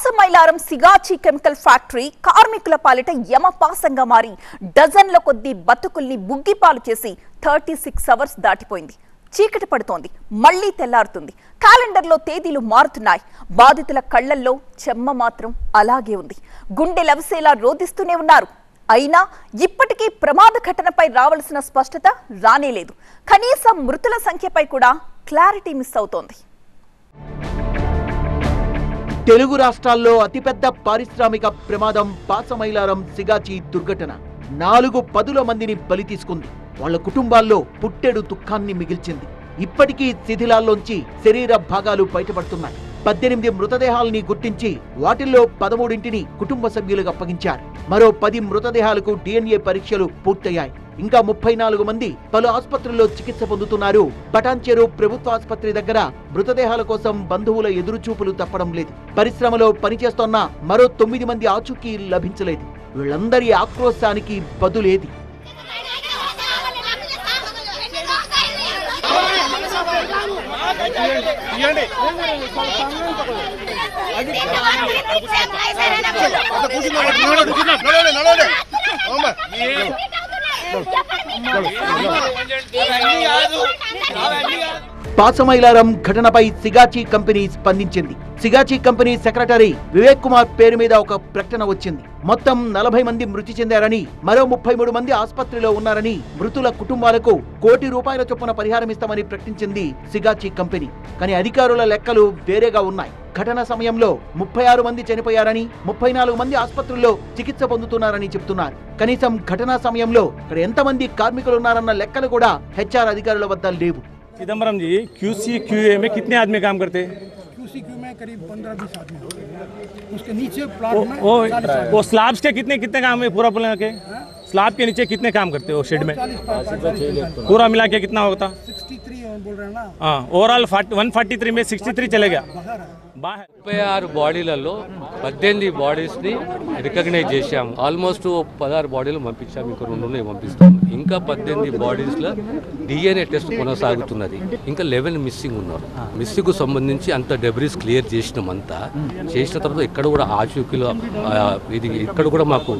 Pashamylaram Sigachi chemical factory కార్మికుల పాలిట యమపాసంగా మారి డజన్ల కొద్దీ బతుకుల్ని బుగ్గిపాలు చేసి 36 అవర్స్ దాటిపోయింది. చీకటి పడుతోంది, మళ్లీ తెల్లారుతుంది. క్యాలెండర్లో తేదీలు మారుతున్నాయి. బాధితుల కళ్లల్లో చెమ్మ మాత్రం అలాగే ఉంది. గుండె లవసేలా రోధిస్తూనే ఉన్నారు. అయినా ఇప్పటికీ ప్రమాద ఘటనపై రావాల్సిన స్పష్టత రానేలేదు. కనీసం మృతుల సంఖ్యపై కూడా క్లారిటీ మిస్ అవుతోంది. తెలుగు రాష్ట్రాల్లో అతిపెద్ద పారిశ్రామిక ప్రమాదం పాసమైలారం సిగాచి దుర్ఘటన 4 మందిని బలి తీసుకుంది. వాళ్ల కుటుంబాల్లో పుట్టెడు దుఃఖాన్ని మిగిల్చింది. ఇప్పటికీ శిథిలాల్లోంచి శరీర భాగాలు బయటపడుతున్నాయి. 18 మృతదేహాలని గుర్తించి వాటిల్లో 13ంటిని కుటుంబ సభ్యులకు అప్పగించారు. మరో 10 మృతదేహాలకు DNA పరీక్షలు పూర్తయ్యాయి. ఇంకా 34 మంది పలు ఆసుపత్రుల్లో చికిత్స పొందుతున్నారు. పటాన్చెరు ప్రభుత్వ ఆసుపత్రి దగ్గర మృతదేహాల కోసం బంధువుల ఎదురుచూపులు తప్పడం లేదు. పరిశ్రమలో పనిచేస్తోన్న మరో 9 మంది ఆచూకీ లభించలేదు. వీళ్ళందరి ఆక్రోశానికి బదులేది? పాసమైలారం ఘటనపై సిగాచి కంపెనీ స్పందించింది. సిగాచి కంపెనీ సెక్రటరీ వివేక్ కుమార్ పేరు మీద ఒక ప్రకటన వచ్చింది. మొత్తం 40 మంది మృతి చెందారని, మరో 33 మంది ఆసుపత్రిలో ఉన్నారని, మృతుల కుటుంబాలకు ₹1 కోటి చొప్పున పరిహారం ఇస్తామని ప్రకటించింది సిగాచి కంపెనీ. కానీ అధికారుల లెక్కలు వేరేగా ఉన్నాయి. ఘటన సమయంలో 36 మంది చనిపోయారని, 34 మంది ఆసుపత్రుల్లో చికిత్స పొందుతున్నారని చెబుతున్నారు. కనీసం ఘటనా సమయంలో ఇక్కడ ఎంతమంది కార్మికులు ఉన్నారన్న లెక్కలు కూడా హెచ్ఆర్ అధికారుల వద్ద లేవు. चिदम्बरम जी QC/QA में कितने आदमी काम करते हैं? QC/QA में करीब 15-20 आदमी होते हैं। उसके नीचे प्लांट में वो स्लैब्स के कितने काम है पूरा बोलने के? स्लैब के नीचे कितने काम करते हो शेड में? पूरा मिला के कितना होता? 63 बोल रहे हैं ना। हाँ, ओवरऑल 143 में 63 चले गया. 36 బాడీలలో 18 బాడీస్ని రికగ్నైజ్ చేశాము. ఆల్మోస్ట్ 16 బాడీలు పంపించాము, ఇంకా 2 పంపిస్తాము. ఇంకా 18 బాడీస్లో DNA టెస్ట్ కొనసాగుతున్నది. ఇంకా 11 మిస్సింగ్ ఉన్నారు. మిస్సింగ్ సంబంధించి అంత డెబ్రీస్ క్లియర్ చేసినామంతా. చేసిన తర్వాత ఇక్కడ కూడా ఆచూకీలో ఇది ఇక్కడ కూడా మాకు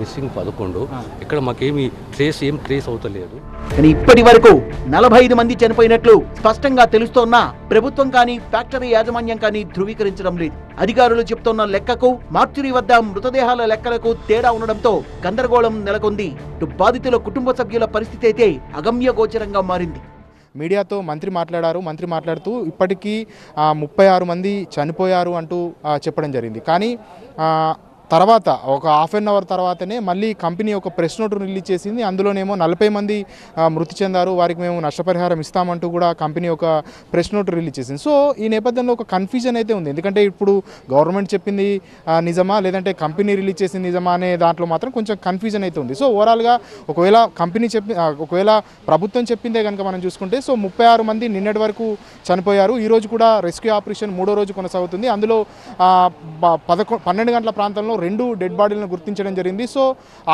మిస్సింగ్ 11. ఇక్కడ మాకేమి ట్రేస్ అవుతలేదు. కానీ ఇప్పటి వరకు 45 మంది చనిపోయినట్లు స్పష్టంగా తెలుస్తోన్నా ప్రభుత్వం కానీ ఫ్యాక్టరీ యాజమాన్యం కానీ ధృవీకరించడం లేదు. అధికారులు చెప్తున్న లెక్కకు మార్చురీ వద్ద మృతదేహాల లెక్కలకు తేడా ఉండడంతో గందరగోళం నెలకొంది. బాధితుల కుటుంబ సభ్యుల పరిస్థితి అయితే అగమ్య గోచరంగా మారింది. మీడియాతో మంత్రి మాట్లాడారు. మంత్రి మాట్లాడుతూ ఇప్పటికీ 36 మంది చనిపోయారు అంటూ చెప్పడం జరిగింది. కానీ తర్వాత ఒక హాఫ్ అన్ అవర్ తర్వాతనే మళ్ళీ కంపెనీ ఒక ప్రెస్ నోట్ రిలీజ్ చేసింది. అందులోనేమో 40 మంది మృతి చెందారు, వారికి మేము నష్టపరిహారం ఇస్తామంటూ కూడా కంపెనీ ఒక ప్రెస్ నోట్ రిలీజ్ చేసింది. సో ఈ నేపథ్యంలో ఒక కన్ఫ్యూజన్ అయితే ఉంది. ఎందుకంటే ఇప్పుడు గవర్నమెంట్ చెప్పింది నిజమా లేదంటే కంపెనీ రిలీజ్ చేసింది నిజమా అనే దాంట్లో మాత్రం కొంచెం కన్ఫ్యూజన్ అయితే ఉంది. సో ఓవరాల్గా ఒకవేళ ఒకవేళ ప్రభుత్వం చెప్పిందే కనుక మనం చూసుకుంటే 36 మంది నిన్నటి వరకు చనిపోయారు. ఈరోజు కూడా రెస్క్యూ ఆపరేషన్ 3వ రోజు కొనసాగుతుంది. అందులో 12 గంటల ప్రాంతంలో 2 డెడ్ బాడీలను గుర్తించడం జరిగింది. సో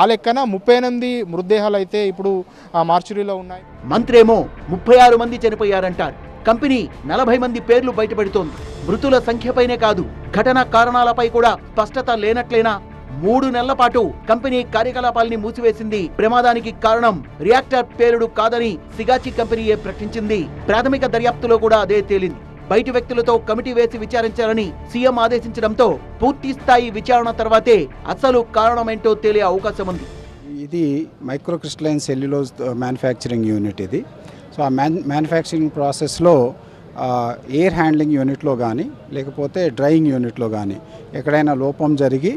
ఆ లెక్కన 38 మృతదేహాలు అయితే ఇప్పుడు మార్చురీలో ఉన్నాయి. మంత్రి ఏమో 36 మంది చనిపోయారంటారు. కంపెనీ 40 మంది పేర్లు బయటపెడుతోంది. మృతుల సంఖ్యపైనే కాదు, ఘటన కారణాలపై కూడా స్పష్టత లేనట్లేనా? 3 నెలల పాటు కంపెనీ కార్యకలాపాలని మూసివేసింది. ప్రమాదానికి కారణం రియాక్టర్ పేలుడు కాదని సిగాచి కంపెనీయే ప్రకటించింది. ప్రాథమిక దర్యాప్తులో కూడా అదే తేలింది. బయటి వ్యక్తులతో కమిటీ వేసి విచారించాలని సీఎం ఆదేశించడంతో పూర్తి స్థాయి విచారణ తర్వాతే అసలు కారణమేంటో తేలే అవకాశం ఉంది. ఇది micro crystalline cellulose manufacturing unit ఇది. సో ఆ మ్యానుఫ్యాక్చరింగ్ ప్రాసెస్లో ఎయిర్ హ్యాండ్లింగ్ యూనిట్లో కానీ లేకపోతే డ్రైయింగ్ యూనిట్లో కానీ ఎక్కడైనా లోపం జరిగి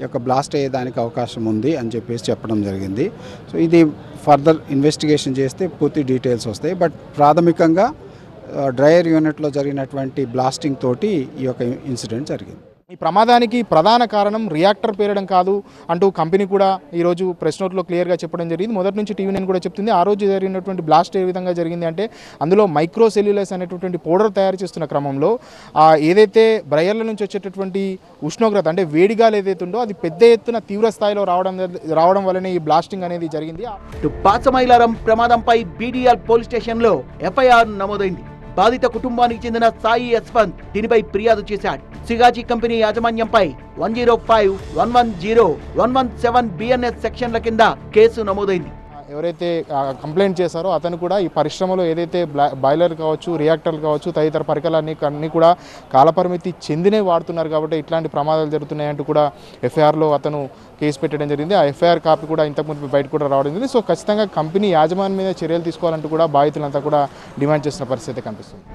యొక్క బ్లాస్ట్ అయ్యేదానికి అవకాశం ఉంది అని చెప్పడం జరిగింది. సో ఇది ఫర్దర్ ఇన్వెస్టిగేషన్ చేస్తే పూర్తి డీటెయిల్స్ వస్తాయి. బట్ ప్రాథమికంగా డ్రైయర్ యూనిట్లో జరిగినటువంటి బ్లాస్టింగ్ తోటి ఈ యొక్క ఇన్సిడెంట్ జరిగింది. ఈ ప్రమాదానికి ప్రధాన కారణం రియాక్టర్ పేరడం కాదు అంటూ కంపెనీ కూడా ఈరోజు ప్రెస్ నోట్లో క్లియర్గా చెప్పడం జరిగింది. మొదటి నుంచి TV9 కూడా చెప్తుంది. ఆ రోజు జరిగినటువంటి బ్లాస్ట్ ఏ విధంగా జరిగింది అంటే అందులో మైక్రో సెల్యులస్ అనేటటువంటి పౌడర్ తయారు చేస్తున్న క్రమంలో ఏదైతే బ్రయర్ల నుంచి వచ్చేటటువంటి ఉష్ణోగ్రత అంటే వేడిగాలు ఏదైతే ఉందో అది పెద్ద ఎత్తున తీవ్ర స్థాయిలో రావడం వల్లనే ఈ బ్లాస్టింగ్ అనేది జరిగింది. పాసమైలారం ప్రమాదంపై BDL పోలీస్ స్టేషన్లో FIR నమోదైంది. బాధిత కుటుంబానికి చెందిన సాయి యశ్వంత్ దీనిపై ఫిర్యాదు చేశాడు. సిగాచి కంపెనీ యాజమాన్యంపై 105, 110, 117 బిఎన్ఎస్ సెక్షన్ల కింద కేసు నమోదైంది. ఎవరైతే కంప్లైంట్ చేశారో అతను కూడా ఈ పరిశ్రమలో ఏదైతే బాయిలర్ కావచ్చు, రియాక్టర్లు కావచ్చు, తదితర పరికరాలన్నీ కూడా కాలపరిమితి చెందినే వాడుతున్నారు కాబట్టి ఇట్లాంటి ప్రమాదాలు జరుగుతున్నాయంటూ కూడా ఎఫ్ఐఆర్లో అతను కేసు పెట్టడం జరిగింది. ఆ ఎఫ్ఐఆర్ కాపీ కూడా ఇంతకుముందు బయట కూడా రావడం జరిగింది. సో ఖచ్చితంగా కంపెనీ యాజమాన్యం మీద చర్యలు తీసుకోవాలంటూ కూడా బాధితులంతా కూడా డిమాండ్ చేస్తున్న పరిస్థితి కనిపిస్తుంది.